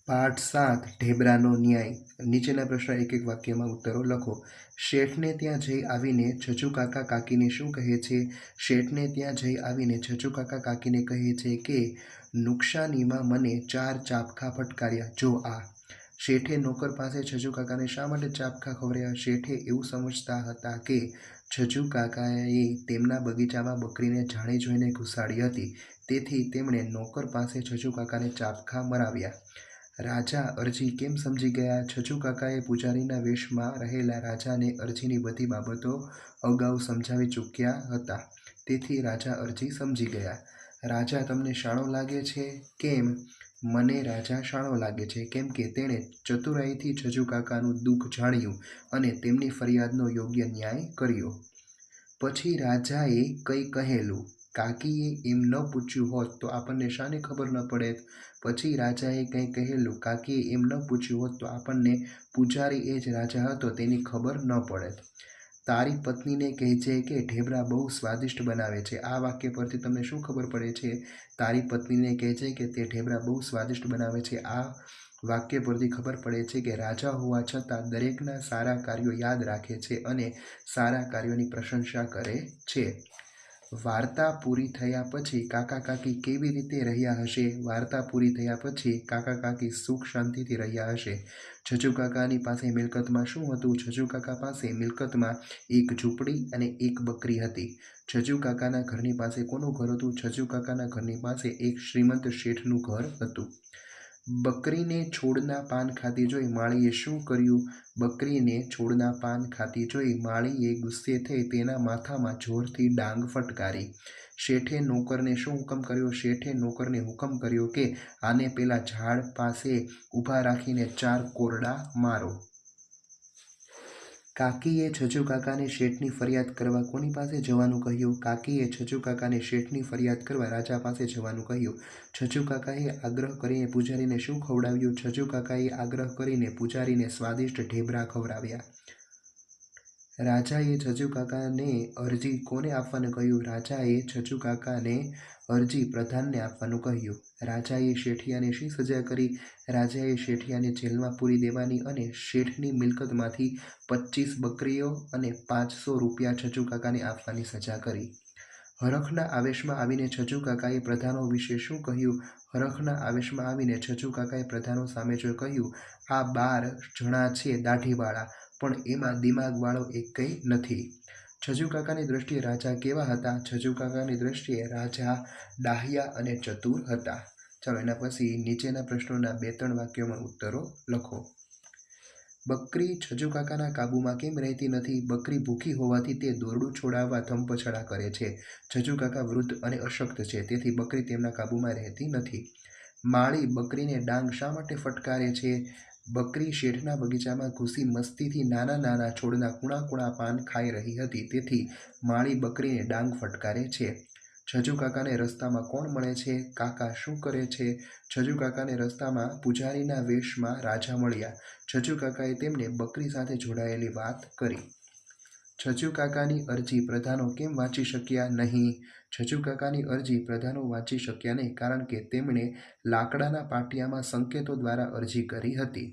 पाठ 7 ढेबरानो न्याय। નીચેના પ્રશ્ન એક એક વાક્યમાં ઉત્તરો લખો। શેઠને ત્યાં જઈ આવીને છજુ કાકા કાકીને શું કહે છે? શેઠને ત્યાં જઈ આવીને છજુ કાકા કાકીને કહે છે કે નુકસાનીમાં મને 4 ચાબખા ફટકાર્યા। જો આ શેઠે નોકર પાસે છજુ કાકાને શા માટે ચાબખા ખવડાવ્યા? શેઠે એવું સમજતા હતા કે છજુ કાકાએ તેમના બગીચામાં બકરીને જાણી જોઈને ઘુસાડી હતી, તેથી તેમણે નોકર પાસે છજુ કાકાને ચાબખા મરાવ્યા। રાજા અરજી કેમ સમજી ગયા? છજુ કાકાએ પૂજારીના વેશમાં રહેલા રાજાને અરજીની બધી બાબતો અગાઉ સમજાવી ચૂક્યા હતા, તેથી રાજા અરજી સમજી ગયા। રાજા તમને શાણો લાગે છે? કેમ? મને રાજા શાણો લાગે છે કેમ કે તેણે ચતુરાઈથી છજુ કાકાનું દુઃખ જાણ્યું અને તેમની ફરિયાદનો યોગ્ય ન્યાય કર્યો। પછી રાજાએ કંઈ કહેલું? કાકીએ એમ ન પૂછ્યું હોત તો આપણને શાની ખબર ન પડેત? પછી રાજાએ કંઈ કહેલું? કાકીએ એમ ન પૂછ્યું હોત તો આપણને પૂજારી એ જ રાજા હતો તેની ખબર ન પડેત। તારી પત્નીને કહેજે કે ઢેબરા બહુ સ્વાદિષ્ટ બનાવે છે। આ વાક્ય પરથી તમને શું ખબર પડે છે? તારી પત્નીને કહેજે કે તે ઢેબરા બહુ સ્વાદિષ્ટ બનાવે છે। આ વાક્ય પરથી ખબર પડે છે કે રાજા હોવા છતાં દરેકના સારા કાર્યો યાદ રાખે છે અને સારા કાર્યોની પ્રશંસા કરે છે। વાર્તા પૂરી થયા પછી કાકા કાકી કેવી રીતે રહ્યા હશે? વાર્તા પૂરી થયા પછી કાકા કાકી સુખ શાંતિથી રહ્યા હશે। છજુ કાકાની પાસે મિલકતમાં શું હતું? છજુ કાકા પાસે મિલકતમાં એક ઝૂંપડી અને એક બકરી હતી। છજુ કાકાના ઘરની પાસે કોનું ઘર હતું? છજુ કાકાના ઘરની પાસે એક શ્રીમંત શેઠનું ઘર હતું। બકરીને છોડના પાન ખાતી જોઈ માળીએ શું કર્યું? બકરીને છોડના પાન ખાતી જોઈ માળીએ ગુસ્સે થઈ તેના માથામાં જોરથી ડાંગ ફટકારી। શેઠે નોકરને શું હુકમ કર્યો? શેઠે નોકરને હુકમ કર્યો કે આને પેલા ઝાડ પાસે ઊભા રાખીને 4 કોરડા મારો। કાકીએ છજુ કાકાને શેઠની ફરિયાદ કરવા કોની પાસે જવાનું કહ્યું? કાકીએ છજુ કાકાને શેઠની ફરિયાદ કરવા રાજા પાસે જવાનું કહ્યું। છજુ કાકાએ આગ્રહ કરીને પૂજારીને શું ખવડાવ્યું? છજુ કાકાએ આગ્રહ કરીને પૂજારીને સ્વાદિષ્ટ ઢેબરા ખવડાવ્યા। રાજાએ છજુ કાકાને અરજી કોને આપવાનું કહ્યું? રાજાએ છજુ કાકાને અરજી પ્રધાનને આપવાનું કહ્યું। રાજાએ શેઠિયાને શી સજા કરી? રાજાએ શેઠિયાને જેલમાં પૂરી દેવાની અને શેઠની મિલકતમાંથી 25 બકરીઓ અને 500 રૂપિયા છજુ કાકાને આપવાની સજા કરી। હરખના આવેશમાં આવીને છજુ કાકાએ પ્રધાનો વિશે શું કહ્યું? હરખના આવેશમાં આવીને છજુ કાકાએ પ્રધાનો સામે જોઈ કહ્યું, આ 12 જણા છે દાઢીવાળા, પણ એમાં દિમાગવાળો એકેય નથી। છજુ કાકાની દ્રષ્ટિએ રાજા કેવા હતા? છજુ કાકાની દ્રષ્ટિએ રાજા ડાહ્યા અને ચતુર હતા। ચાલો એના પછી નીચેના પ્રશ્નોના 2-3 વાક્યોમાં ઉત્તરો લખો। બકરી છજુ કાકાના કાબૂમાં કેમ રહેતી નથી? બકરી ભૂખી હોવાથી તે દોરડું છોડાવવા ધમપછાડા કરે છે। છજુ કાકા વૃદ્ધ અને અશક્ત છે, તેથી બકરી તેમના કાબૂમાં રહેતી નથી। માળી બકરીને ડાંગ શા માટે ફટકારે છે? બકરી શેઠના બગીચામાં ઘૂસી મસ્તીથી નાના નાના છોડના કૂણા કૂણા પાન ખાઈ રહી હતી, તેથી માળી બકરીને ડાંગ ફટકારે છે। છજુ કાકાને રસ્તામાં કોણ મળે છે? કાકા શું કરે છે? છજુ કાકાને રસ્તામાં પૂજારીના વેશમાં રાજા મળ્યા। છજુ કાકાએ તેમને બકરી સાથે જોડાયેલી વાત કરી। છજુ કાકાની અરજી પ્રધાનો કેમ વાંચી શક્યા નહીં? છજુ કાકાની અરજી પ્રધાનો વાંચી શક્યા નહીં કારણ કે તેમણે લાકડાના પાટિયામાં સંકેતો દ્વારા અરજી કરી હતી।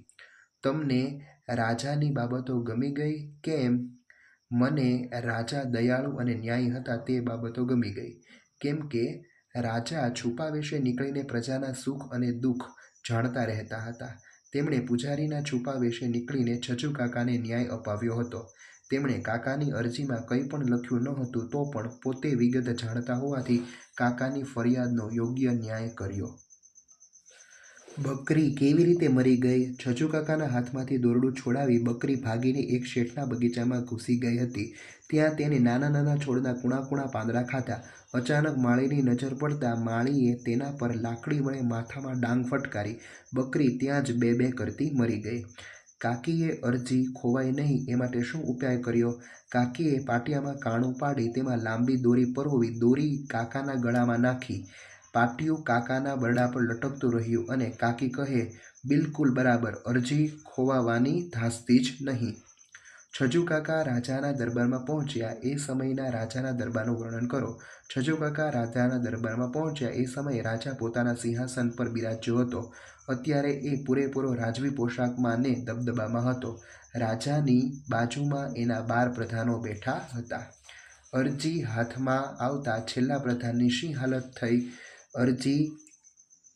તમને રાજાની બાબતો ગમી ગઈ? કેમ? મને રાજા દયાળુ અને ન્યાયી હતા તે બાબતો ગમી ગઈ, કેમ કે રાજા છુપા વેશે નીકળીને પ્રજાના સુખ અને દુઃખ જાણતા રહેતા હતા। તેમણે પૂજારીના છુપા વેશે નીકળીને છજુ કાકાને ન્યાય અપાવ્યો હતો। તેમણે કાકાની અરજીમાં કંઈ પણ લખ્યું ન હતું તો પણ પોતે વિગત જાણતા હોવાથી કાકાની ફરિયાદનો યોગ્ય ન્યાય કર્યો। બકરી કેવી રીતે મરી ગઈ? છજુ કાકાના હાથમાંથી દોરડું છોડાવી બકરી ભાગીને એક શેઠના બગીચામાં ઘૂસી ગઈ હતી। ત્યાં તેણે નાના નાના છોડના કૂણા કૂણા પાંદડા ખાધા। અચાનક માળીની નજર પડતા માળીએ તેના પર લાકડી વડે માથામાં ડાંગ ફટકારી। બકરી ત્યાં જ બે બે કરતી મરી ગઈ। કાકીએ અરજી ખોવાય નહીં એ માટે શું ઉપાય કર્યો? કાકીએ પાટિયામાં કાણું પાડી તેમાં લાંબી દોરી પરોવી દોરી કાકાના ગળામાં નાખી। પાટિયું કાકાના બરડા પર લટકતું રહ્યું અને કાકી કહે, બિલકુલ બરાબર, અરજી ખોવાવાની ધાસ્તી જ નહીં। છજુ કાકા રાજાના દરબારમાં પહોંચ્યા એ સમયના રાજાના દરબારનું વર્ણન કરો. છજુ કાકા રાજાના દરબારમાં પહોંચ્યા એ સમયે રાજા પોતાના સિંહાસન પર બિરાજ્યો હતો. અત્યારે એ પૂરેપૂરો રાજવી પોશાકમાં ને દબદબામાં હતો. રાજાની બાજુમાં એના 12 પ્રધાનો બેઠા હતા. અરજી હાથમાં આવતા છેલ્લા પ્રધાનની શી હાલત થઈ! અરજી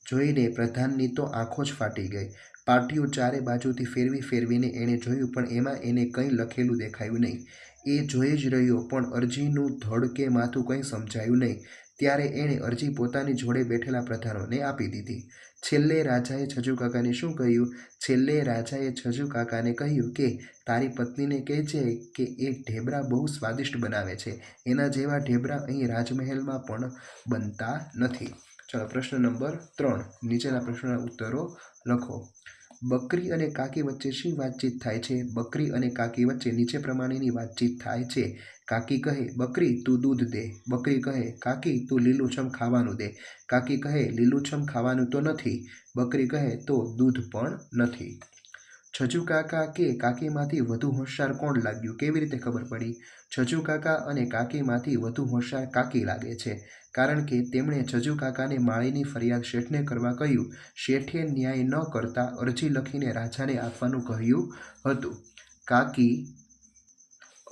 જોઈને પ્રધાનની તો આંખો જ ફાટી ગઈ. પાટિયું ચારે બાજુથી ફેરવીને એણે જોયું, પણ એમાં એને કંઈ લખેલું દેખાયું નહીં. એ જોઈ જ રહ્યો, પણ અરજીનું ધડ કે માથું કંઈ સમજાયું નહીં. ત્યારે એણે અરજી પોતાની જોડે બેઠેલા પ્રધાનોને આપી દીધી. છેલ્લે રાજાએ છજુ કાકાને શું કહ્યું? છેલ્લે રાજાએ છજુ કાકાને કહ્યું કે તારી પત્નીને કહેજે કે એ ઢેબરા બહુ સ્વાદિષ્ટ બનાવે છે. એના જેવા ઢેબરા અહીં રાજમહેલમાં પણ બનતા નથી. ચાલો, પ્રશ્ન નંબર 3. નીચેના પ્રશ્નોના ઉત્તરો લખો. બકરી અને કાકી વચ્ચે શી વાતચીત થાય છે? બકરી અને કાકી વચ્ચે નીચે પ્રમાણેની વાતચીત થાય છે. કાકી કહે, બકરી તું દૂધ દે. બકરી કહે, કાકી તું લીલુંછમ ખાવાનું દે. કાકી કહે, લીલુંછમ ખાવાનું તો નથી. બકરી કહે, તો દૂધ પણ નથી. છજુ કાકા કે કાકીમાંથી વધુ હોશિયાર કોણ લાગ્યું? કેવી રીતે ખબર પડી? છજુ કાકા અને કાકીમાંથી વધુ હોશિયાર કાકી લાગે છે, કારણ કે તેમણે છજુ કાકાને માળીની ફરિયાદ શેઠને કરવા કહ્યું. શેઠે ન્યાય ન કરતા અરજી લખીને રાજાને આપવાનું કહ્યું હતું. કાકી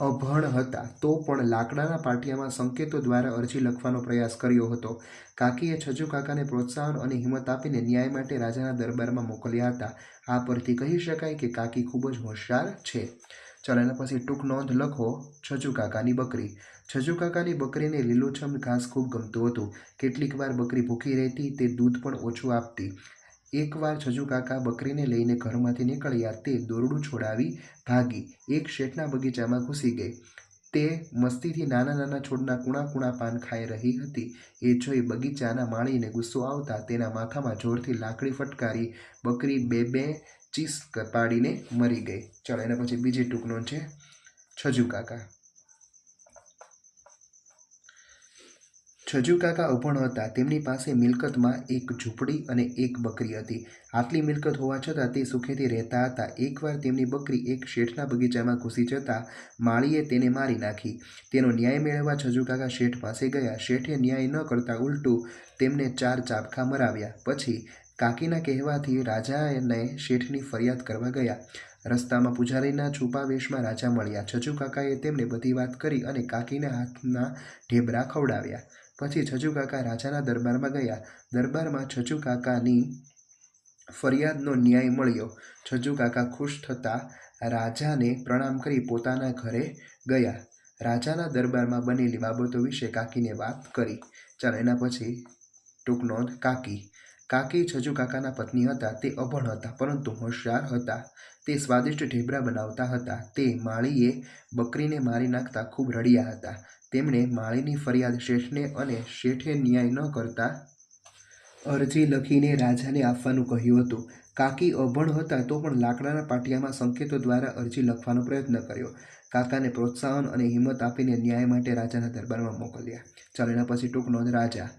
અભણ હતા તો પણ લાકડાના પાટિયામાં સંકેતો દ્વારા અરજી લખવાનો પ્રયાસ કર્યો હતો. કાકીએ છજુ કાકાને પ્રોત્સાહન અને હિંમત આપીને ન્યાય માટે રાજાના દરબારમાં મોકલ્યા હતા. આ પરથી કહી શકાય કે કાકી ખૂબ જ હોશિયાર છે. ચાલો, એના પછી ટૂંક નોંધ લખો. છજુ કાકાની બકરી. છજુ કાકાની બકરીને લીલુંછમ ઘાસ ખૂબ ગમતું હતું. કેટલીક વાર બકરી ભૂખી રહેતી, તે દૂધ પણ ઓછું આપતી. એકવાર છજુ કાકા બકરીને લઈને ઘરમાંથી નીકળ્યા. તે દોરડું છોડાવી ભાગી. એક શેઠના બગીચામાં ઘૂસી ગઈ. તે મસ્તીથી નાના નાના છોડના કૂણા પાન ખાઈ રહી હતી. એ જોઈ બગીચાના માળીને ગુસ્સો આવતા તેના માથામાં જોરથી લાકડી ફટકારી. બકરી બે ચીસ પાડીને મરી ગઈ. ચાલો, એના પછી બીજી ટૂંક નોંધ છે. છજુ કાકા. છજુ કાકા અભણ હતા. તેમની પાસે મિલકતમાં એક ઝૂંપડી અને એક બકરી હતી. આટલી મિલકત હોવા છતાં તે સુખેથી રહેતા હતા. એકવાર તેમની બકરી એક શેઠના બગીચામાં ઘૂસી જતાં માળીએ તેને મારી નાખી. તેનો ન્યાય મેળવવા છજુ કાકા શેઠ પાસે ગયા. શેઠે ન્યાય ન કરતાં ઉલટું તેમને 4 ચાબખા મરાવ્યા. પછી કાકીના કહેવાથી રાજાને શેઠની ફરિયાદ કરવા ગયા. રસ્તામાં પૂજારીના છુપા વેશમાં રાજા મળ્યા. છજુ કાકાએ તેમને બધી વાત કરી અને કાકીને હાથના ઢેબરા ખવડાવ્યા. પછી છજુ કાકા રાજાના દરબારમાં ગયા. દરબારમાં છજુ કાકાની ફરિયાદનો ન્યાય મળ્યો. છજુ કાકા ખુશ થતાં રાજાને પ્રણામ કરી પોતાના ઘરે ગયા. રાજાના દરબારમાં બનેલી બાબતો વિશે કાકીને વાત કરી. ચાલો, એના પછી ટૂંક નોંધ. કાકી. કાકી છજુ કાકાના પત્ની હતા. તે અભણ હતા, પરંતુ હોશિયાર હતા. તે સ્વાદિષ્ટ ઢેબરા બનાવતા હતા. તે માળીએ બકરીને મારી નાખતા ખૂબ રડ્યા હતા. તેમણે માળીની ફરિયાદ શેઠને અને શેઠે ન્યાય ન કરતા અરજી લખીને રાજાને આપવાનું કહ્યું હતું. કાકી અભણ હતા તો પણ લાકડાના પાટિયામાં સંકેતો દ્વારા અરજી લખવાનો પ્રયત્ન કર્યો. કાકાને પ્રોત્સાહન અને હિંમત આપીને ન્યાય માટે રાજાના દરબારમાં મોકલ્યા. ચાલો, એના પછી ટૂંક નોંધ. રાજા.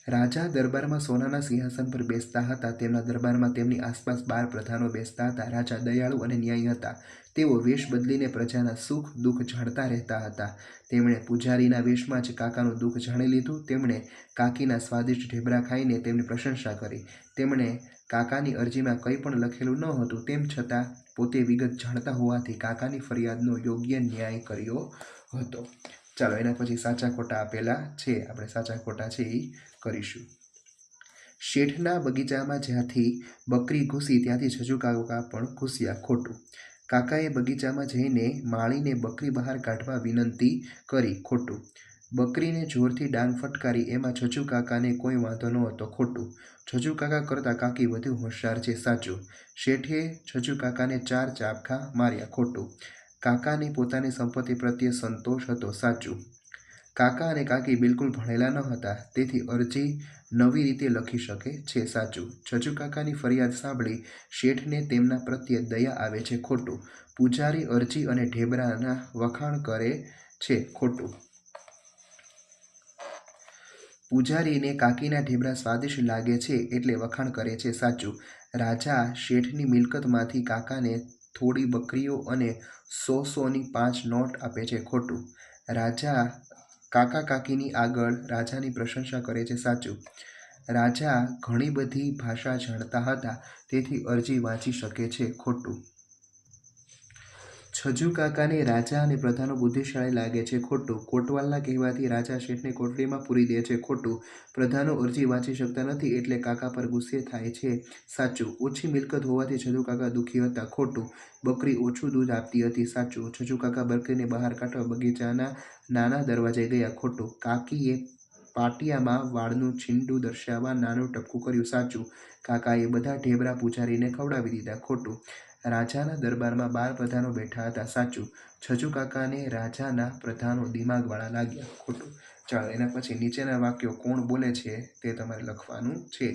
રાજા દરબારમાં સોનાના સિંહાસન પર બેસતા હતા. તેમના દરબારમાં તેમની આસપાસ 12 પ્રધાનો બેસતા હતા. રાજા દયાળુ અને ન્યાયી હતા. તેઓ વેશ બદલીને પ્રજાના સુખ દુઃખ જાણતા રહેતા હતા. તેમણે પૂજારીના વેશમાં જ કાકાનું દુઃખ જાણી લીધું. તેમણે કાકીના સ્વાદિષ્ટ ઢેબરા ખાઈને તેમની પ્રશંસા કરી. તેમણે કાકાની અરજીમાં કંઈ પણ લખેલું ન હતું, તેમ છતાં પોતે વિગત જાણતા હોવાથી કાકાની ફરિયાદનો યોગ્ય ન્યાય કર્યો હતો. ચાલો, એના પછી સાચા ખોટા આપેલા છે. આપણે સાચા ખોટા છે એ કરીશું. શેઠના બગીચામાં જ્યાંથી બકરી ઘૂસી ત્યાંથી છજુ કાકા પણ ઘૂસ્યા. ખોટું. કાકાએ બગીચામાં જઈને માળીને બકરી બહાર કાઢવા વિનંતી કરી. ખોટું. બકરીને જોરથી ડાંગ ફટકારી, એમાં છજુ કાકાને કોઈ વાંધો નહોતો. ખોટું. છજુ કાકા કરતાં કાકી વધુ હોશિયાર છે. સાચું. શેઠે છજુ કાકાને 4 ચાબખા માર્યા. ખોટું. કાકાને પોતાની સંપત્તિ પ્રત્યે સંતોષ હતો. સાચું. કાકા અને કાકી બિલકુલ ભણેલા ન હતા, તેથી અરજી નવી રીતે લખી શકે છે. સાચું. છજુ કાકાની ફરિયાદ સાંભળી શેઠને તેમના પ્રત્યે દયા આવે છે. ખોટું. પૂજારી અરજી અને ઢેબરાના વખાણ કરે છે. ખોટું. પૂજારીને કાકીના ઢેબરા સ્વાદિષ્ટ લાગે છે એટલે વખાણ કરે છે. સાચું. રાજા શેઠની મિલકતમાંથી કાકાને થોડી બકરીઓ અને 100ની 5 નોટ આપે છે, ખોટું. રાજા કાકા કાકીની આગળ રાજાની પ્રશંસા કરે છે, સાચું. રાજા ઘણી બધી ભાષા જાણતા હતા, તેથી અરજી વાંચી શકે છે, ખોટું. છજુ કાકાને રાજા અને પ્રધાનો બુદ્ધિશાળી લાગે છે, ખોટું. કોટવાલના કહેવાથી રાજા શેઠને કોટડીમાં પૂરી દે છે, ખોટું. પ્રધાનો અરજી વાંચી શકતા નથી એટલે કાકા પર ગુસ્સે થાય છે, સાચું. ઓછી મિલકત હોવાથી છજુ કાકા દુઃખી હતા, ખોટું. બકરી ઓછું દૂધ આપતી હતી, સાચું. છજુ કાકા બકરીને બહાર કાઢવા બગીચાના નાના દરવાજે ગયા, ખોટું. કાકીએ પાટિયામાં વાળનું છીંડું દર્શાવવા નાનું ટપકું કર્યું, સાચું. કાકાએ બધા ઢેબરા પૂજારીને ખવડાવી દીધા, ખોટું. રાજાના દરબારમાં 12 પ્રધાનો બેઠા હતા, સાચું. છજુ કાકાને રાજાના પ્રધાનો દિમાગવાળા લાગ્યા, ખોટું. ચાલો, એના પછી નીચેના વાક્યો કોણ બોલે છે તે તમારે લખવાનું છે.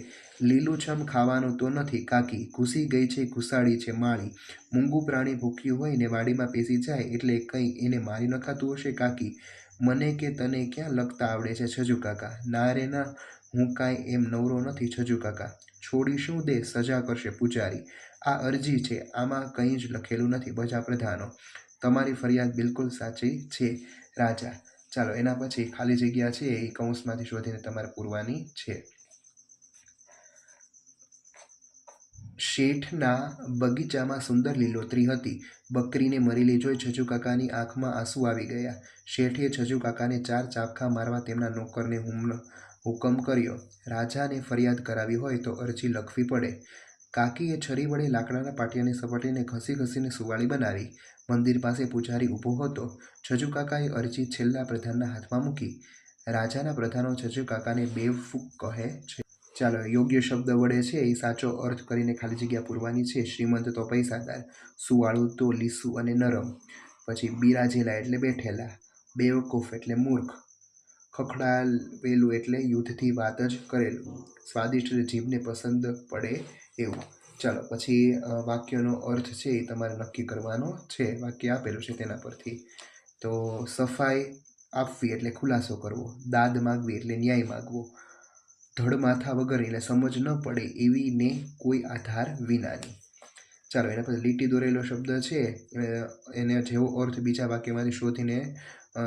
લીલુંછમ ખાવાનું તો નથી, કાકી. ઘૂસી ગઈ છે, ઘુસાડી છે, માળી. મૂંગું પ્રાણી ભૂખ્યું હોય ને વાડીમાં પેસી જાય એટલે કંઈ એને મારી નખાતું હશે, કાકી. મને કે તને ક્યાં લખતા આવડે છે, છજુ કાકા. ના રે ના, હું કાંઈ એમ નવરો નથી, છજુ કાકા. છોડી શું દે, સજા કરશે, પૂજારી. આ અરજી છે, આમાં કંઈ જ લખેલું નથી, બધા પ્રધાનો. તમારી ફરિયાદ બિલકુલ સાચી છે, રાજા. ચાલો, એના પછી ખાલી જગ્યા છે એ કૌંસમાંથી શોધીને તમારે પૂરવાની છે. શેઠના બગીચામાં સુંદર લીલોતરી હતી. બકરીને મરેલી જોઈ છજુ કાકાની આંખમાં આંસુ આવી ગયા. શેઠે છજુ કાકાને 4 ચાબખા મારવા તેમના નોકરને હુકમ કર્યો. રાજાને ફરિયાદ કરાવી હોય તો અરજી લખવી પડે. કાકીએ છરી વડે લાકડાના પાટિયાની સપાટીને ઘસી ઘસીને સુવાળી બનાવી. મંદિર પાસે પૂજારી ઊભો હતો. છજુ કાકાએ અરજી છેલ્લા પ્રધાનના હાથમાં મૂકી. રાજાના પ્રધાનો છજુ કાકાને બેવકૂફ કહે છે. ચાલો, યોગ્ય શબ્દ વડે છે એ સાચો અર્થ કરીને ખાલી જગ્યા પૂરવાની છે. શ્રીમંત તો પૈસાદાર, સુવાળું તો લીસું અને નરમ. પછી બિરાજેલા એટલે બેઠેલા, બેવકૂફ એટલે મૂર્ખ, ખખડાવેલું એટલે યુદ્ધથી વાત જ કરેલું, સ્વાદિષ્ટ એટલે જીભને પસંદ પડે એવું. ચાલો, પછી વાક્યનો અર્થ છે એ તમારે નક્કી કરવાનો છે. વાક્ય આપેલું છે તેના પરથી. તો સફાઈ આપવી એટલે ખુલાસો કરવો, દાદ માગવી એટલે ન્યાય માગવો, ધડ માથા વગર એટલે સમજ ન પડે એવી ને કોઈ આધાર વિનાની. ચાલો, એના પછી લીટી દોરેલો શબ્દ છે એને જેવો અર્થ બીજા વાક્યમાંથી શોધીને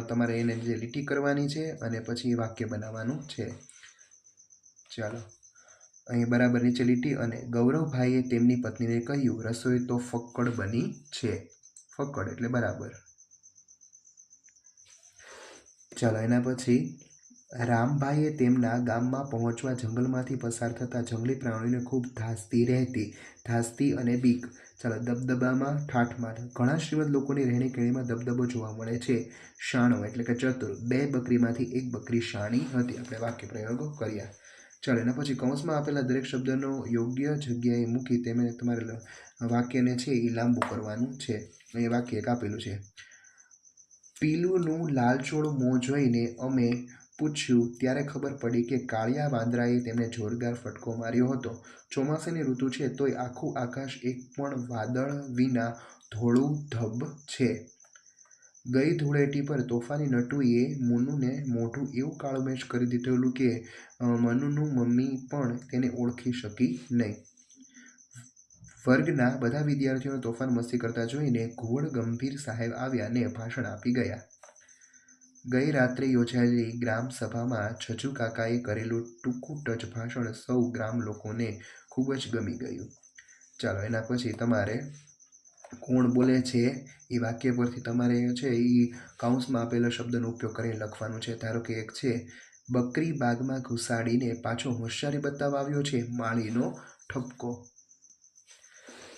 તમારે એને જે લીટી કરવાની છે અને પછી વાક્ય બનાવવાનું છે. ચાલો, અહીં બરાબર નીચે લીટી. અને ગૌરવભાઈએ તેમની પત્નીને કહ્યું, રસોઈ તો ફક્કડ બની છે. ફક્કડ એટલે બરાબર. ચાલો, એના પછી રામભાઈએ તેમના ગામમાં પહોંચવા જંગલમાંથી પસાર થતા જંગલી પ્રાણીઓને ખૂબ ધાસ્તી અને બીક. ચાલો, દબદબામાં ઠાઠમાઠ. ઘણા શ્રીમંત લોકોની રહેણીકરણીમાં દબદબો જોવા મળે છે. શાણો એટલે કે ચતુર. 2 બકરીમાંથી 1 બકરી શાણી હતી. આપણે વાક્ય પ્રયોગો કર્યા. ચાલો, એના પછી કૌંસમાં આપેલા દરેક શબ્દનો યોગ્ય જગ્યાએ મૂકી તમારે વાક્યને છે એ લાંબુ કરવાનું છે. અહીં વાક્ય એક આપેલું છે. પીલુનું લાલચોળ મોં જોઈને અમે પૂછ્યું ત્યારે ખબર પડી કે કાળિયા વાંદરાએ તેમને જોરદાર ફટકો માર્યો હતો. ચોમાસાની ઋતુ છે તોય આખું આકાશ એક પણ વાદળ વિના ધોળું ધબ છે. ગઈ ધૂળેટી પર તોફાની નટુએ મનુને મોઢું એવું કાળુમેચ કરી દીધેલું કે મનુનું મમ્મી પણ તેને ઓળખી શકી નહીં. વર્ગના બધા વિદ્યાર્થીઓને તોફાન મસ્તી કરતા જોઈને ઘુવડ ગંભીર સાહેબ આવ્યા ને ભાષણ આપી ગયા. ગઈ રાત્રે યોજાયેલી ગ્રામ સભામાં છજુ કાકાએ કરેલું ટૂંકું ટચ ભાષણ સૌ ગ્રામ લોકોને ખૂબ જ ગમી ગયું. ચાલો, એના પછી તમારે કોણ બોલે છે એ વાક્ય પરથી તમારે છે એ કૌંસમાં આપેલા શબ્દનો ઉપયોગ કરીને લખવાનું છે. ધારો કે એક છે, બકરી બાગમાં ઘુસાડીને પાછો હોશિયારી બતાવવા આવ્યો છે, માળીનો ઠપકો.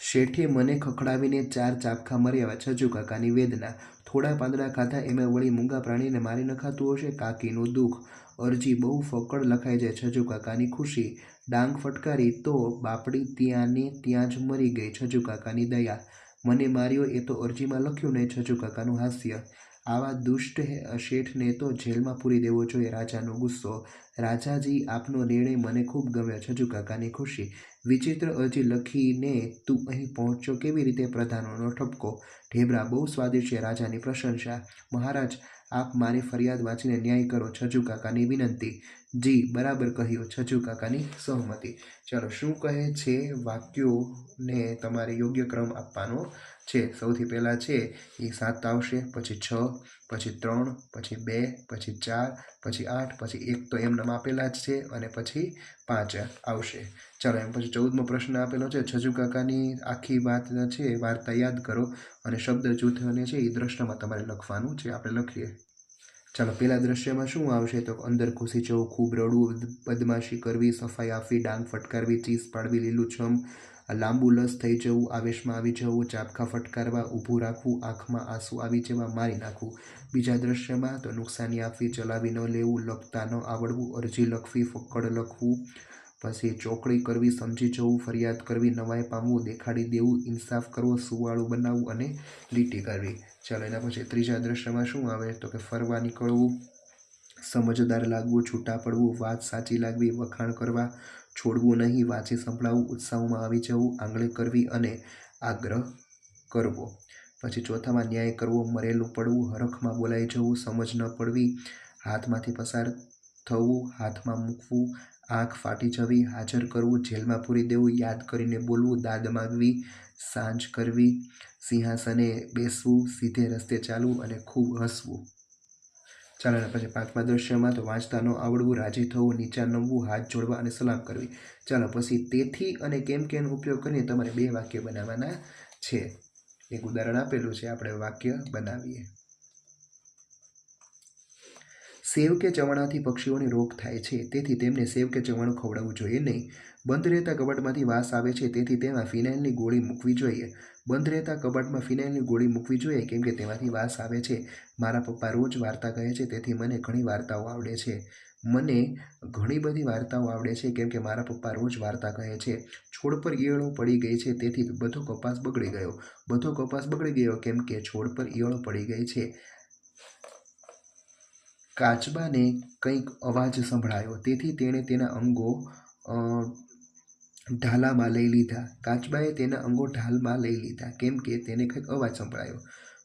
શેઠે મને ખખડાવીને 4 ચાબખા મર્યા, છજુ કાકાની વેદના. થોડા પાંદડા ખાધા એમાં વળી મૂંગા પ્રાણીને મારી નખાતું હશે, કાકીનું દુઃખ. અરજી બહુ ફક્કડ લખાઈ જાય, છજુ કાકાની ખુશી. ડાંગ ફટકારી તો બાપડી ત્યાં ને ત્યાં જ મરી ગઈ, છજુ કાકાની દયા. મને માર્યો એ તો અરજીમાં લખ્યું નહીં, છજુ કાકાનું હાસ્ય. આવા દુષ્ટ શેઠને તો જેલમાં પૂરી દેવો જોઈએ, રાજાનો ગુસ્સો. રાજાજી, આપનો નિર્ણય મને ખૂબ ગમ્યો, છજુ કાકાની ખુશી. વિચિત્ર અરજી લખીને તું અહીં પહોંચ્યો કેવી રીતે, પ્રધાનોનો ઠપકો. ઢેબરા બહુ સ્વાદિષ્ટ છે, રાજાની પ્રશંસા. મહારાજ, આપ મારી ફરિયાદ વાંચીને ન્યાય કરો, છજુ કાકાની વિનંતી. જી બરાબર કહ્યું, છજુ કાકાની સહમતી. ચાલો, શું કહે છે વાક્યોને તમારે યોગ્ય ક્રમ આપવાનો છે. સૌથી પહેલાં છે એ 7 આવશે, પછી 6, પછી 3, પછી 2, પછી 4, પછી 8, પછી 1 તો એમને આપેલા જ છે અને પછી 5 આવશે. ચાલો, એમ પછી 14મો પ્રશ્ન આપેલો છે. છજુ કાકાની આખી વાત છે વાર્તા યાદ કરો અને શબ્દ જૂથને છે એ દ્રશ્યમાં તમારે લખવાનું છે. આપણે લખીએ. ચાલો, પેલા દ્રશ્યમાં શું આવશે તો અંદર ઘૂસી જવું, ખૂબ રડવું, બદમાશી કરવી, સફાઈ આપવી, ડાંગ ફટકારવી, ચીસ પાડવી, લીલુંછમ, લાંબુ લસ થઈ જવું, આવેશમાં આવી જવું, ચાબખા ફટકારવા, ઊભું રાખવું, આંખમાં આંસુ આવી જવા, મારી નાખવું. બીજા દ્રશ્યમાં તો નુકસાની આપવી, ચલાવી ન લેવું, લખતા ન આવડવું, અરજી લખવી, ફક્કડ લખવું, પછી ચોકડી કરવી, સમજી જવું, ફરિયાદ કરવી, નવાઈ પામવું, દેખાડી દેવું, ઇન્સાફ કરવો, સુવાળું બનાવવું અને લીટી કરવી. ચાલો, એના પછી ત્રીજા દ્રશ્યમાં શું આવે તો કે ફરવા નીકળવું, સમજદાર લાગવું, છૂટા પડવું, વાત સાચી લાગવી, વખાણ કરવા, છોડવું નહીં, વાંચી સંભળાવવું, ઉત્સાહમાં આવી જવું, આંગળી કરવી અને આગ્રહ કરવો. પછી ચોથામાં ન્યાય કરવો, મરેલું પડવું, હરખમાં બોલાઈ જવું, સમજ ન પડવી, હાથમાંથી પસાર થવું, હાથમાં મૂકવું, આંખ ફાટી જવી, હાજર કરવું, જેલમાં પૂરી દેવું, યાદ કરીને બોલવું, દાદ માગવી, સાંજ કરવી, સિંહાસને બેસવું, સીધે રસ્તે ચાલવું અને ખૂબ હસવું. ચાલો, અને પછી પાંચમા દ્રશ્યમાં તો વાંચતા ન આવડવું, રાજી થવું, નીચા નમવું, હાથ જોડવા અને સલામ કરવી. ચાલો, પછી તેથી અને કેમ કેનો ઉપયોગ કરીને તમારે 2 વાક્ય બનાવવાના છે. એક ઉદાહરણ આપેલું છે, આપણે વાક્ય બનાવીએ. સેવ કે ચવાણાથી પક્ષીઓને રોગ થાય છે, તેથી તેમને સેવ કે ચવાણું ખવડાવવું જોઈએ નહીં. બંધ રહેતા કબાટમાંથી વાસ આવે છે, તેથી તેમાં ફિનાઇલની ગોળી મૂકવી જોઈએ. બંધ રહેતા કબાટમાં ફિનાઇલની ગોળી મૂકવી જોઈએ કેમ કે તેમાંથી વાસ આવે છે. મારા પપ્પા રોજ વાર્તા કહે છે, તેથી મને ઘણી વાર્તાઓ આવડે છે. મને ઘણી બધી વાર્તાઓ આવડે છે કેમ કે મારા પપ્પા રોજ વાર્તા કહે છે. છોડ પર ઈયળો પડી ગઈ છે, તેથી બધો કપાસ બગડી ગયો. બધો કપાસ બગડી ગયો કેમ કે છોડ પર ઈયળો પડી ગઈ છે. કાચબાને કંઈક અવાજ સંભળાયો, તેથી તેણે તેના અંગો ઢાલામાં લઈ લીધા. કાચબાએ તેના અંગો ઢાલમાં લઈ લીધા કેમ કે તેને કંઈક અવાજ સંભળાયો.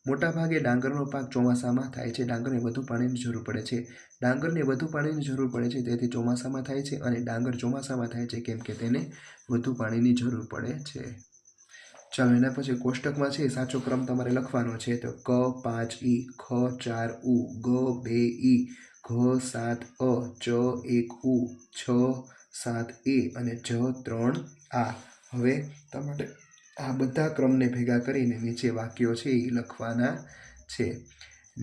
મોટાભાગે ડાંગરનો પાક ચોમાસામાં થાય છે. ડાંગરને વધુ પાણીની જરૂર પડે છે. ડાંગરને વધુ પાણીની જરૂર પડે છે, તેથી ચોમાસામાં થાય છે અને ડાંગર ચોમાસામાં થાય છે કેમ કે તેને વધુ પાણીની જરૂર પડે છે. ચાલો, એના પછી કોષ્ટકમાં છે સાચો ક્રમ તમારે લખવાનો છે. તો ક 5 ઈ, ખ 4 ઉ, ગ 2 ઈ, ઘ 7 અ, ચ 1 ઉ, છ 7 એ અને જ 3 આ. હવે તમારે આ બધા ક્રમને ભેગા કરીને નીચે વાક્યો છે એ લખવાના છે.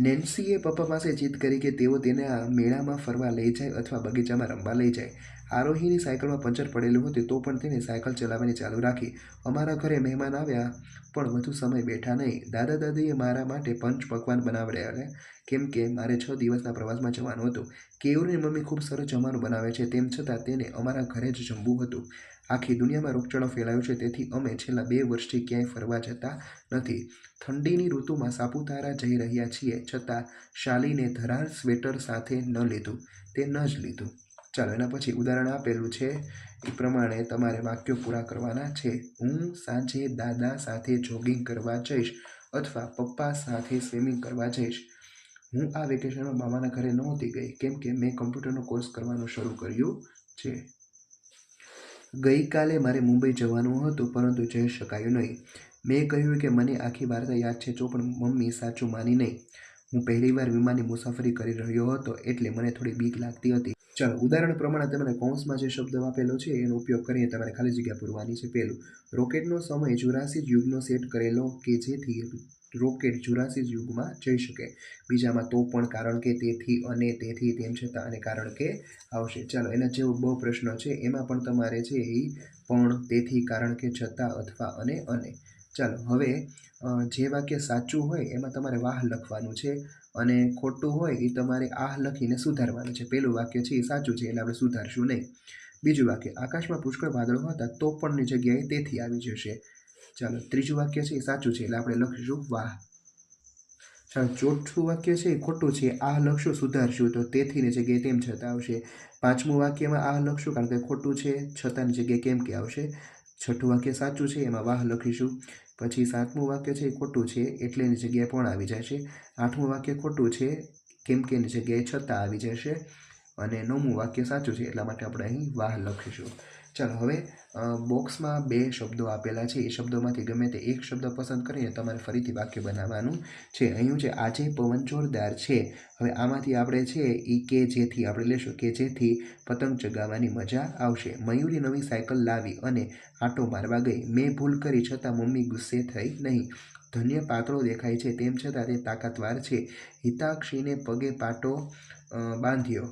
નેન્સીએ પપ્પા પાસે જીદ કરી કે તેઓ તેને આ મેળામાં ફરવા લઈ જાય અથવા બગીચામાં રમવા લઈ જાય. આરોહીની સાયકલમાં પંચર પડેલું હતું તો પણ તેને સાયકલ ચલાવવાની ચાલુ રાખી. અમારા ઘરે મહેમાન આવ્યા પણ વધુ સમય બેઠા નહીં. દાદા દાદીએ મારા માટે પંચ પકવાન બનાવડ્યા કેમ કે મારે 6 દિવસના પ્રવાસમાં જવાનું હતું. કેયુરની મમ્મી ખૂબ સરસ જમવાનું બનાવે છે, તેમ છતાં તેને અમારા ઘરે જ જમવું હતું. આખી દુનિયામાં રોગચાળો ફેલાયો છે, તેથી અમે છેલ્લા 2 વર્ષથી ક્યાંય ફરવા જતા નથી. ઠંડીની ઋતુમાં સાપુતારા જઈ રહ્યા છીએ, છતાં શાલીને ધરાર સ્વેટર સાથે ન લીધું. તે ન જ લીધું. ચાલો, એના પછી ઉદાહરણ આપેલું છે એ પ્રમાણે તમારે વાક્યો પૂરા કરવાના છે. હું સાંજે દાદા સાથે જોગિંગ કરવા જઈશ અથવા પપ્પા સાથે સ્વિમિંગ કરવા જઈશ. હું આ વેકેશનમાં મામાના ઘરે નહોતી ગઈ કેમ કે મેં કમ્પ્યુટરનો કોર્સ કરવાનું શરૂ કર્યું છે. ગઈકાલે મારે મુંબઈ જવાનું હતું પરંતુ જઈ શકાયું નહીં. મેં કહ્યું કે મને આખી વાર્તા યાદ છે તો પણ મમ્મી સાચું માની નહીં. હું પહેલીવાર વિમાનની મુસાફરી કરી રહ્યો હતો એટલે મને થોડી બીક લાગતી હતી. ચાલો, ઉદાહરણ પ્રમાણે તમારે કૌંસમાં જે શબ્દ આપેલો છે એનો ઉપયોગ કરીને તમારે ખાલી જગ્યા પૂરવાની છે. પહેલું, રોકેટનો સમય જુરાસિક યુગનો સેટ કરેલો કે જેથી રોકેટ જુરાસિક યુગમાં જઈ શકે. બીજામાં તો પણ, કારણ કે, તેથી, અને, તેથી, તેમ છતાં અને કારણ કે આવશે. ચાલો, એના જેવો બહુ પ્રશ્ન છે એમાં પણ તમારે છે એ પણ, તેથી, કારણ કે, છતાં, અથવા અને. ચાલો, હવે જે વાક્ય સાચું હોય એમાં તમારે વાહ લખવાનું છે અને ખોટું હોય એ તમારે આહ લખીને સુધારવાનું છે. પહેલું વાક્ય છે એ સાચું છે એટલે આપણે સુધારશું નહીં. બીજું વાક્ય, આકાશમાં પુષ્કળ વાદળો હતા તો પણની જગ્યાએ તેથી આવી જશે. ચાલો, ત્રીજું વાક્ય છે એ સાચું છે એટલે આપણે લખીશું વાહ. ચાલો, ચોથું વાક્ય છે એ ખોટું છે, આહ લખશું, સુધારશું તો તેથીની જગ્યાએ તેમ છતાં આવશે. પાંચમું વાક્યમાં આહ લખશું કારણ કે ખોટું છે, છતાંની જગ્યાએ કેમ કે આવશે. છઠ્ઠું વાક્ય સાચું છે એમાં વાહ લખીશું. પછી સાતમું વાક્ય છે એ ખોટું છે એટલેની જગ્યાએ પણ આવી જશે. આઠમું વાક્ય ખોટું છે કેમ કેની જગ્યાએ છતાં આવી જશે. અને 9મું વાક્ય સાચું છે એટલા માટે આપણે અહીં વાહ લખીશું. ચાલો હવે બોક્સમાં 2 શબ્દો આપેલા છે. એ શબ્દોમાંથી ગમે તે એક શબ્દ પસંદ કરીને તમારે ફરીથી વાક્ય બનાવવાનું છે. અહીં છે આજે પવન જોરદાર છે. હવે આમાંથી આપણે છે એ કે જેથી આપણે લેશું કે જેથી પતંગ ચગાવવાની મજા આવશે. મયુરી નવી સાયકલ લાવી અને આંટો મારવા ગઈ. મેં ભૂલ કરી છતાં મમ્મી ગુસ્સે થઈ નહીં. ધન્ય પાતળો દેખાય છે તેમ છતાં તે તાકાતવાર છે. હિતાક્ષીને પગે પાટો બાંધ્યો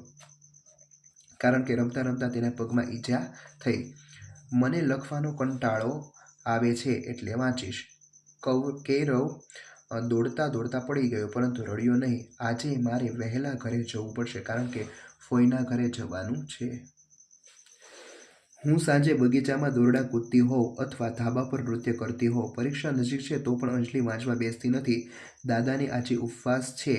કારણ કે રમતા રમતા તેના પગમાં ઈજા થઈ. મને લખવાનો કંટાળો આવે છે એટલે વાંચીશ. કૌરવ દોડતા દોડતા પડી ગયો પરંતુ રડ્યો નહીં. આજે મારે વહેલા ઘરે જવું પડશે કારણ કે ફોઈના ઘરે જવાનું છે. હું સાંજે બગીચામાં દોરડા કૂદતી હોઉં અથવા ધાબા પર નૃત્ય કરતી હોઉં. પરીક્ષા નજીક છે તો પણ અંજલિ વાંચવા બેસતી નથી. દાદાની આજે ઉપવાસ છે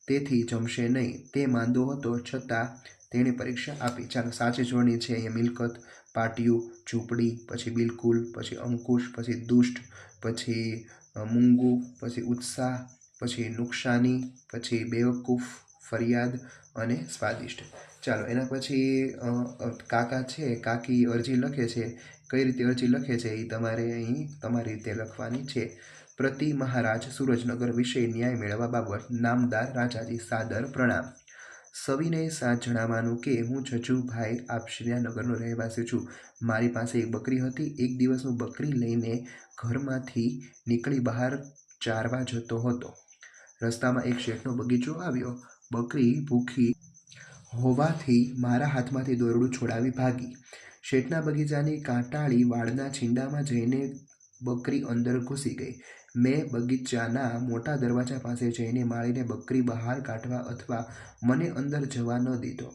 તેથી જમશે નહીં. તે માંદો હતો છતાં તેણે પરીક્ષા આપી. ચાલો સાચી જોડણી છે અહીંયા મિલકત, પાટિયું, ઝૂંપડી, પછી બિલકુલ, પછી અંકુશ, પછી દુષ્ટ, પછી મૂંગું, પછી ઉત્સાહ, પછી નુકસાની, પછી બેવકૂફ, ફરિયાદ અને સ્વાદિષ્ટ. ચાલો એના પછી કાકા છે કાકી અરજી લખે છે. કઈ રીતે અરજી લખે છે એ તમારે અહીં તમારી રીતે લખવાની છે. પ્રતિ મહારાજ સુરજનગર વિષય ન્યાય મેળવવા બાબત નામદાર રાજાજી સાદર પ્રણામ. સવિનય સાથ જણાવવાનું કે હું જજુભાઈ આપશ્રીયાનગરનો રહેવાસી છું. મારી પાસે એક બકરી હતી. એક દિવસ હું બકરી લઈને ઘરમાંથી નીકળી બહાર ચારવા જતો હતો. રસ્તામાં એક શેઠનો બગીચો આવ્યો. બકરી ભૂખી હોવાથી મારા હાથમાંથી દોરડું છોડાવી ભાગી. શેઠના બગીચાની કાંટાળી વાડના છીંડામાં જઈને બકરી અંદર ઘૂસી ગઈ. મેં બગીચાના મોટા દરવાજા પાસે જઈને માળીને બકરી બહાર કાઢવા અથવા મને અંદર જવા ન દીધો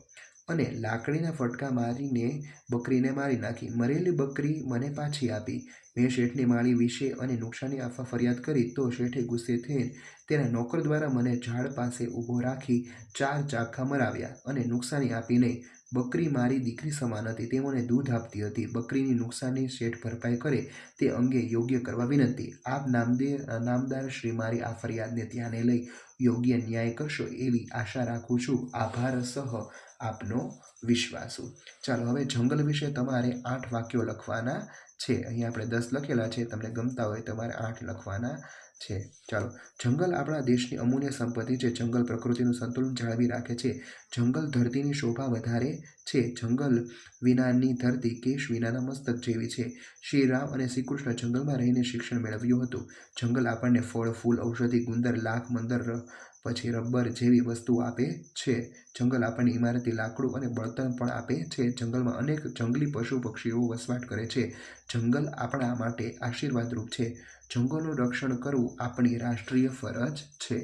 અને લાકડીના ફટકા મારીને બકરીને મારી નાખી. મરેલી બકરી મને પાછી આપી. મેં શેઠની માળી વિશે અને નુકસાની આપવા ફરિયાદ કરી તો શેઠે ગુસ્સે થઈને તેના નોકર દ્વારા મને ઝાડ પાસે ઊભો રાખી 4 ચાબખા મરાવ્યા અને નુકસાની આપી નહીં. બકરી મારી દીકરી સમાન હતી. તે મને દૂધ આપતી હતી. બકરીની નુકસાની શેઠ ભરપાઈ કરે તે અંગે યોગ્ય કરવા વિનંતી. આપ નામદાર શ્રી મારી આ ફરિયાદને ધ્યાને લઈ યોગ્ય ન્યાય કરશો એવી આશા રાખું છું. આભાર સહ આપનો વિશ્વાસુ. ચાલો હવે જંગલ વિશે તમારે 8 વાક્યો લખવાના છે. અહીં આપણે 10 લખેલા છે. તમને ગમતા હોય તમારે 8 લખવાના છે. ચાલો જંગલ આપણા દેશની અમૂલ્ય સંપત્તિ છે. જંગલ પ્રકૃતિનું સંતુલન જાળવી રાખે છે. જંગલ ધરતીની શોભા વધારે છે. જંગલ વિનાની ધરતી કેશ વિનાના મસ્તક જેવી છે. શ્રી રામ અને શ્રી કૃષ્ણ જંગલમાં રહીને શિક્ષણ મેળવ્યું હતું. જંગલ આપણને ફળ, ફૂલ, ઔષધિ, ગુંદર, લાખ, મંદર, પછી રબર જેવી વસ્તુઓ આપે છે. જંગલ આપણને ઇમારતી લાકડું અને બળતણ પણ આપે છે. જંગલમાં અનેક જંગલી પશુ પક્ષીઓ વસવાટ કરે છે. જંગલ આપણા માટે આશીર્વાદરૂપ છે. જંગલનું રક્ષણ કરવું આપણી રાષ્ટ્રીય ફરજ છે.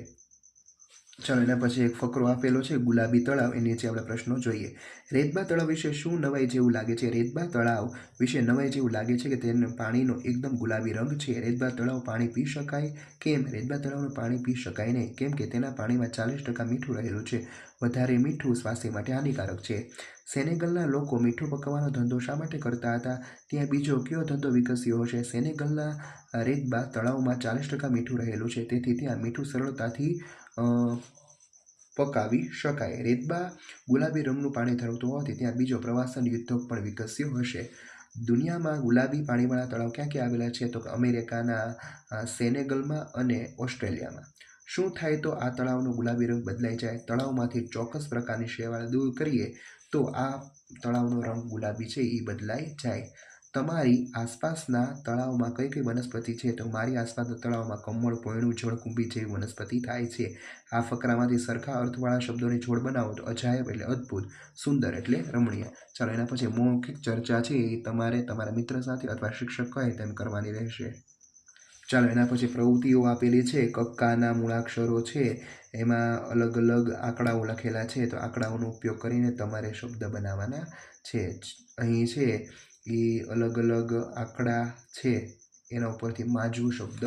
ચાલો એના પછી એક ફકરો આપેલો છે ગુલાબી તળાવ. એની નીચે આપણે પ્રશ્નો જોઈએ. રેતબા તળાવ વિશે શું નવાઈ જેવું લાગે છે? રેતબા તળાવ વિશે નવાઈ જેવું લાગે છે કે તેના પાણીનો એકદમ ગુલાબી રંગ છે. રેતબા તળાવ પાણી પી શકાય કેમ? રેતબા તળાવનું પાણી પી શકાય નહીં. કેમ કે તેના પાણીમાં 40% મીઠું રહેલું છે. વધારે મીઠું સ્વાસ્થ્ય માટે હાનિકારક છે. સેનેગલના લોકો મીઠું પકવવાનો ધંધો શા માટે કરતા હતા? ત્યાં બીજો કયો ધંધો વિકસ્યો હશે? સેનેગલના રેતબા તળાવમાં 40% મીઠું રહેલું છે તેથી ત્યાં મીઠું સરળતાથી પકાવી શકાય. રેતબા ગુલાબી રંગનું પાણી ધરાવતું હોવાથી ત્યાં બીજો પ્રવાસન ઉદ્યોગ પણ વિકસ્યો હશે. દુનિયામાં ગુલાબી પાણીવાળા તળાવ ક્યાં ક્યાં આવેલા છે? તો અમેરિકાના સેનેગલમાં અને ઓસ્ટ્રેલિયામાં. શું થાય તો આ તળાવનો ગુલાબી રંગ બદલાઈ જાય? તળાવમાંથી ચોક્કસ પ્રકારની શેવાળ દૂર કરીએ તો આ તળાવનો રંગ ગુલાબી છે એ બદલાઈ જાય. તમારી આસપાસના તળાવમાં કઈ કઈ વનસ્પતિ છે? તો મારી આસપાસના તળાવમાં કમળ, પોયણું, જળકુંભી જેવી વનસ્પતિ થાય છે. આ ફકરામાંથી સરખા અર્થવાળા શબ્દોની જોડ બનાવો તો અજાયબ એટલે અદ્ભુત, સુંદર એટલે રમણીય. ચાલો એના પછી મૌખિક ચર્ચા છે એ તમારે તમારા મિત્ર સાથે અથવા શિક્ષક કહે તેમ કરવાની રહેશે. ચાલો એના પછી પ્રવૃત્તિઓ આપેલી છે. કક્કાના મૂળાક્ષરો છે એમાં અલગ અલગ આંકડાઓ લખેલા છે તો આંકડાઓનો ઉપયોગ કરીને તમારે શબ્દ બનાવવાના છે. અહીં છે એ અલગ અલગ આંકડા છે એના ઉપરથી માજવું શબ્દ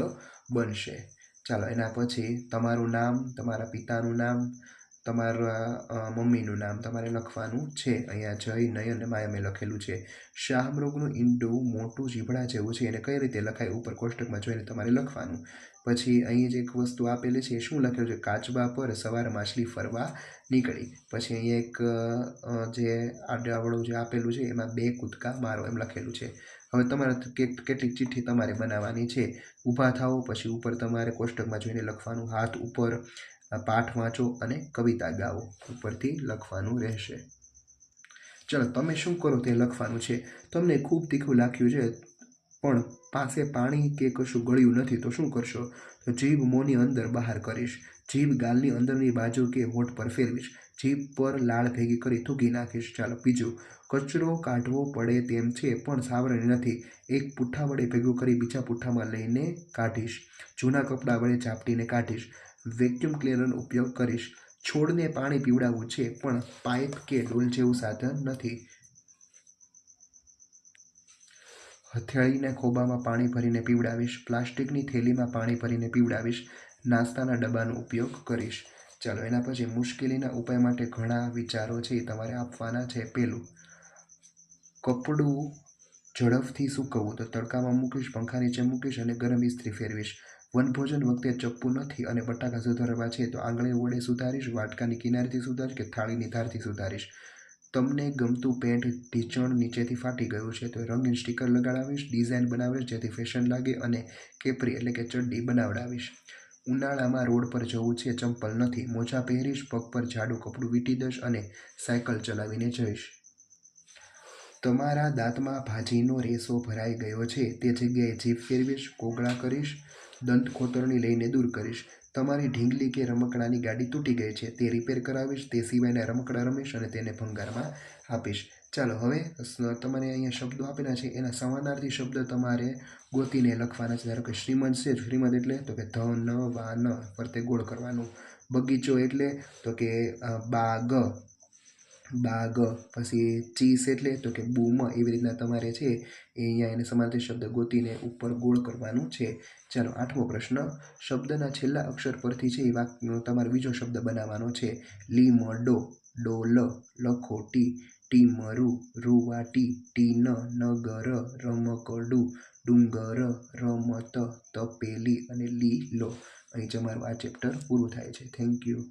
બનશે. ચાલો એના પછી તમારું નામ, તમારા પિતાનું નામ, તમારા મમ્મીનું નામ તમારે લખવાનું છે. અહીંયા જય, નયન અને માયા મેં લખેલું છે. શાહમૃગનું ઈંડું મોટું જીભડા જેવું છે, એને કઈ રીતે લખાય ઉપર કોષ્ટકમાં જોઈને તમારે લખવાનું. પછી અહીં જે એક વસ્તુ આપેલી છે એ શું લખેલું છે? કાચબા પર સવાર માછલી ફરવા નીકળી. પછી અહીંયા એક જે આડાવડું જે આપેલું છે એમાં 2 કૂદકા મારો એમ લખેલું છે. હવે તમારે કેટલીક ચિઠ્ઠી તમારે બનાવવાની છે. ઊભા થાઓ, પછી ઉપર તમારે કોષ્ટકમાં જોઈને લખવાનું. હાથ ઉપર, પાઠ વાંચો અને કવિતા ગાઓ ઉપરથી લખવાનું રહેશે. ચલો, તમે શું કરો તે લખવાનું છે. તમને ખૂબ તીખું લાગ્યું છે પણ પાસે પાણી કે કશું ગળ્યું નથી તો શું કરશો? તો જીભ મોંની અંદર બહાર કરીશ. જીભ ગાલની અંદરની બાજુ કે હોઠ પર ફેરવીશ. જીભ પર લાળ ભેગી કરી થૂંકી નાખીશ. ચાલો બીજું. કચરો કાઢવો પડે તેમ છે પણ સાવરણી નથી. એક પુઠ્ઠા વડે ભેગું કરી બીજા પુઠ્ઠામાં લઈને કાઢીશ. જૂના કપડાં વડે ઝાપટીને કાઢીશ. વેક્યુમ ક્લીનરનો ઉપયોગ કરીશ. છોડને પાણી પીવડાવવું છે પણ પાઇપ કે ડોલ જેવું સાધન નથી. હથેળીના ખોબામાં પાણી ભરીને પીવડાવીશ. પ્લાસ્ટિકની થેલીમાં પાણી ભરીને પીવડાવીશ. નાસ્તાના ડબ્બાનો ઉપયોગ કરીશ. ચાલો એના પછી મુશ્કેલીના ઉપાય માટે ઘણા વિચારો છે એ તમારે આપવાના છે. પહેલું, કપડું ઝડપથી સૂકવવું તો તડકામાં મૂકીશ, પંખા નીચે મૂકીશ અને ગરમ ઇસ્ત્રી ફેરવીશ. વનભોજન વખતે ચપ્પુ નથી અને બટાકા સુધારવા છે તો આંગળી વડે સુધારીશ, વાટકાની કિનારીથી સુધારીશ કે થાળીની ધારથી સુધારીશ. તમને ગમતું પેન્ટ ઢીંચણ નીચેથી ફાટી ગયું છે તો રંગીન સ્ટીકર લગાડાવીશ, ડિઝાઇન બનાવીશ જેથી ફેશન લાગે અને કેપરી એટલે કે ચડ્ડી બનાવડાવીશ. ઉનાળામાં રોડ પર જવું છે, ચંપલ નથી, મોજા પહેરીશ, પગ પર જાડું કપડું વીંટી દઈશ અને સાયકલ ચલાવીને જઈશ. તમારા દાંતમાં ભાજીનો રેસો ભરાઈ ગયો છે તે જગ્યાએ જીભ ફેરવીશ, કોગળા કરીશ, દંત ખોતરણી લઈને દૂર કરીશ. તમારી ઢીંગલી કે રમકડાની ગાડી તૂટી ગઈ છે તે રિપેર કરાવીશ. તે સિવાયના રમકડા રમીશ અને તેને ભંગારમાં આપીશ. ચાલો હવે તમારે અહીંયા શબ્દો આપેલા છે એના સમાનાર્થી શબ્દ તમારે ગોતીને લખવાના છે. ધારો કે શ્રીમંત છે, શ્રીમંત એટલે તો કે ધન વાન ફરતે ગોળ કરવાનું. બગીચો એટલે તો કે બાગ, બાગ. પછી ચીસ એટલે તો કે બૂમ. એવી રીતના તમારે છે એ અહીંયા એને સમાનાર્થી શબ્દ ગોતીને ઉપર ગોળ કરવાનું છે. ચાલો 8મો પ્રશ્ન. શબ્દના છેલ્લા અક્ષર પરથી છે એ તમારે બીજો શબ્દ બનાવવાનો છે. લીમડો, ડોલ, લખોટી, ટીમરું, રૂવાટી, ટીન, નગર, રમકડું, ડુંગર, રમત, તપેલી અને લીલો. અહીં તમારું આ ચેપ્ટર પૂરું થાય છે. Thank you.